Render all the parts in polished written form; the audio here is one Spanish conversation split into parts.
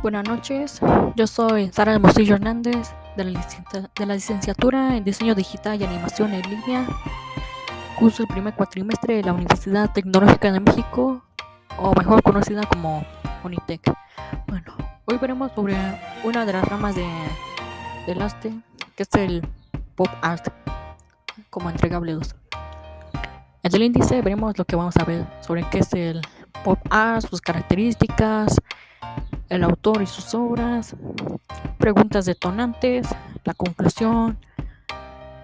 Buenas noches, yo soy Sara Hermosillo Hernández de la licenciatura en Diseño Digital y Animación en Línea. Curso el primer cuatrimestre de la Universidad Tecnológica de México, o mejor conocida como Unitec. Bueno, hoy veremos sobre una de las ramas del arte, que es el pop art, como entregable 2. En el índice veremos lo que vamos a ver sobre qué es el pop art, sus características, el autor y sus obras, preguntas detonantes, la conclusión,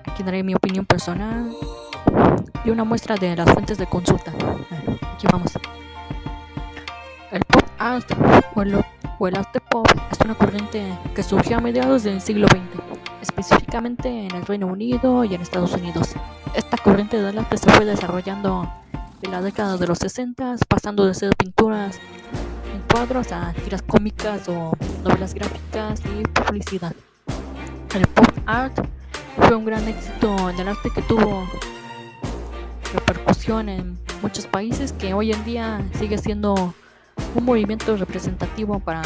aquí daré mi opinión personal y una muestra de las fuentes de consulta. Bueno, aquí vamos. El pop art o el arte pop es una corriente que surgió a mediados del siglo XX, específicamente en el Reino Unido y en Estados Unidos. Esta corriente del arte se fue desarrollando en la década de los 60, pasando de ser pinturas en cuadros a tiras cómicas o novelas gráficas y publicidad. El pop art fue un gran éxito en el arte que tuvo repercusión en muchos países, que hoy en día sigue siendo un movimiento representativo para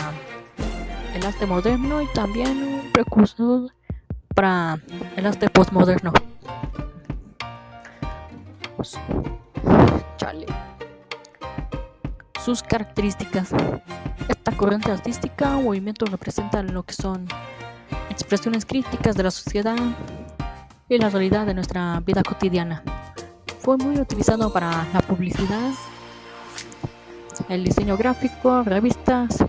el arte moderno y también un precursor para el arte postmoderno. Chale. Sus características. Esta corriente artística o movimiento representa lo que son expresiones críticas de la sociedad y la realidad de nuestra vida cotidiana. Fue muy utilizado para la publicidad, el diseño gráfico, revistas,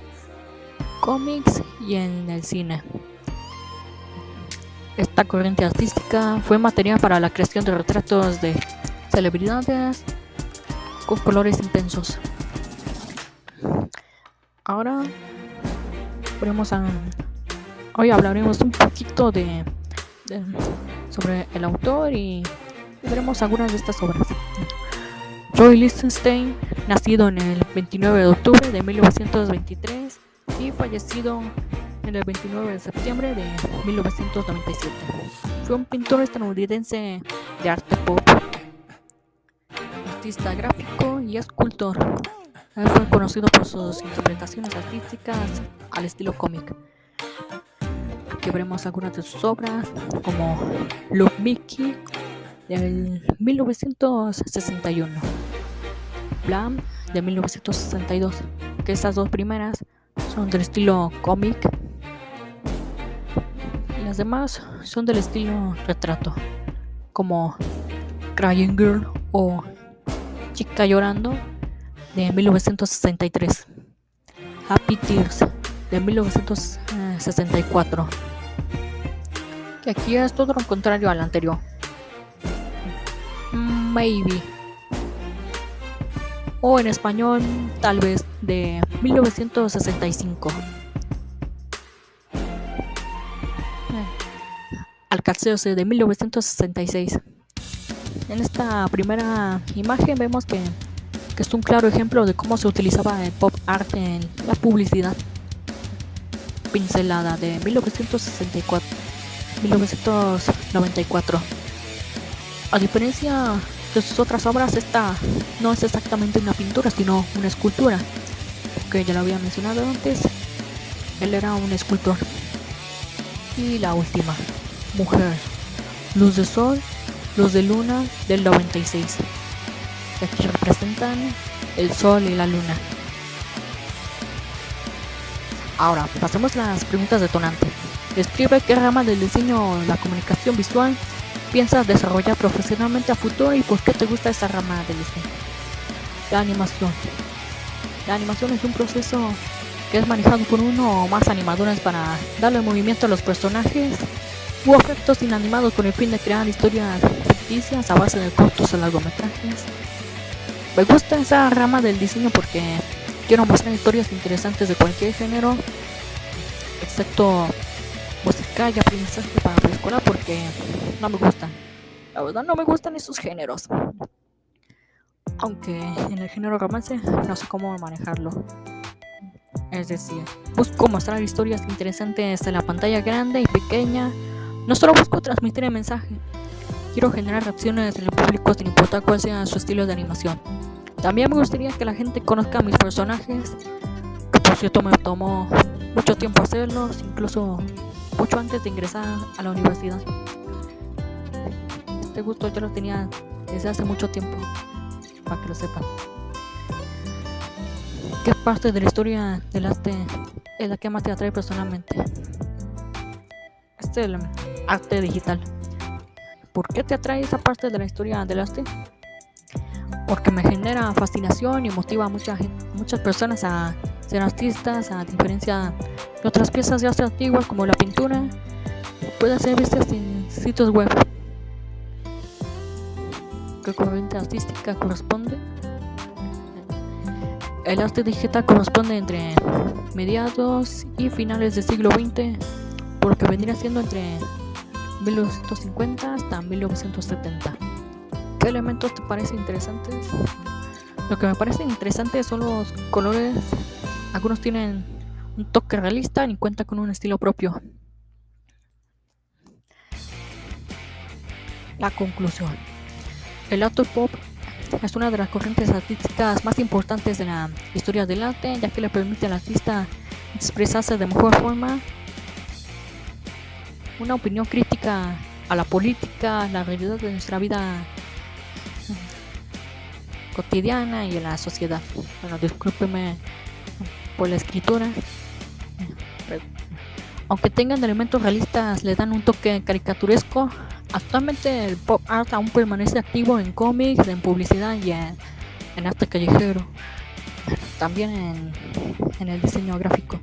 cómics y en el cine. Esta corriente artística fue material para la creación de retratos de celebridades con colores intensos. Ahora hoy hablaremos un poquito sobre el autor y veremos algunas de estas obras. Roy Lichtenstein, nacido en el 29 de octubre de 1923 y fallecido en el 29 de septiembre de 1997. Fue un pintor estadounidense de arte pop, artista gráfico y escultor. Él fue conocido por sus interpretaciones artísticas al estilo cómic. Aquí veremos algunas de sus obras, como Love Mickey del 1961, Blam de 1962, que estas dos primeras son del estilo cómic y las demás son del estilo retrato, como Crying Girl o Chica Llorando de 1963, Happy Tears de 1964, que aquí es todo lo contrario al anterior. Maybe, o en español tal vez, de 1965. Alcaceose de 1966. En esta primera imagen vemos que es un claro ejemplo de cómo se utilizaba el pop art en la publicidad. Pincelada de 1994. A diferencia de sus otras obras, esta no es exactamente una pintura, sino una escultura, que ya lo había mencionado antes, él era un escultor. Y la última, Mujer, Luz de Sol, Luz de Luna del 96. Aquí representan el sol y la luna. Ahora, pasemos a las preguntas detonantes. Describe qué rama del diseño o la comunicación visual piensas desarrollar profesionalmente a futuro y por qué te gusta esta rama del diseño. La animación. La animación es un proceso que es manejado por uno o más animadores para darle movimiento a los personajes u objetos inanimados con el fin de crear historias ficticias a base de cortos o largometrajes. Me gusta esa rama del diseño porque quiero mostrar historias interesantes de cualquier género, excepto musical y aprendizaje para preescolar, porque no me gustan. La verdad no me gustan esos géneros. Aunque en el género romance no sé cómo manejarlo. Es decir, busco mostrar historias interesantes en la pantalla grande y pequeña. No solo busco transmitir el mensaje, quiero generar reacciones en el público sin importar cuál sea su estilo de animación. También me gustaría que la gente conozca a mis personajes, que por cierto, me tomó mucho tiempo hacerlos, incluso mucho antes de ingresar a la universidad. Este gusto yo lo tenía desde hace mucho tiempo, para que lo sepan. ¿Qué parte de la historia del arte es la que más te atrae personalmente? Este es el arte digital. ¿Por qué te atrae esa parte de la historia del arte? Porque me genera fascinación y motiva a muchas personas a ser artistas, a diferencia de otras piezas de arte antiguas como la pintura, pueden ser vistas en sitios web. ¿Qué corriente artística corresponde? El arte digital corresponde entre mediados y finales del siglo XX, por lo que vendría siendo entre 1950 hasta 1970. ¿Qué elementos te parecen interesantes? Lo que me parece interesante son los colores. Algunos tienen un toque realista y cuentan con un estilo propio. La conclusión. El art pop es una de las corrientes artísticas más importantes de la historia del arte, ya que le permite al artista expresarse de mejor forma, una opinión crítica a la política, a la realidad de nuestra vida cotidiana y en la sociedad. Bueno, discúlpeme por la escritura. Aunque tengan elementos realistas, le dan un toque caricaturesco. Actualmente el pop art aún permanece activo en cómics, en publicidad y en arte callejero, también en el diseño gráfico.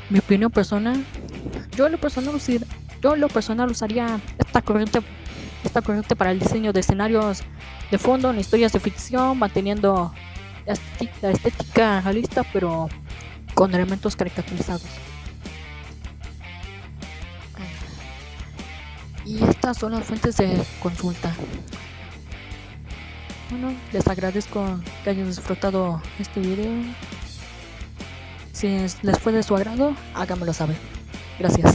Mi opinión personal, yo en lo personal usaría esta corriente para el diseño de escenarios de fondo en historias de ficción, manteniendo la estética realista pero con elementos caricaturizados. Y estas son las fuentes de consulta. Bueno, les agradezco que hayan disfrutado este video. Si les fue de su agrado, háganmelo saber. Gracias.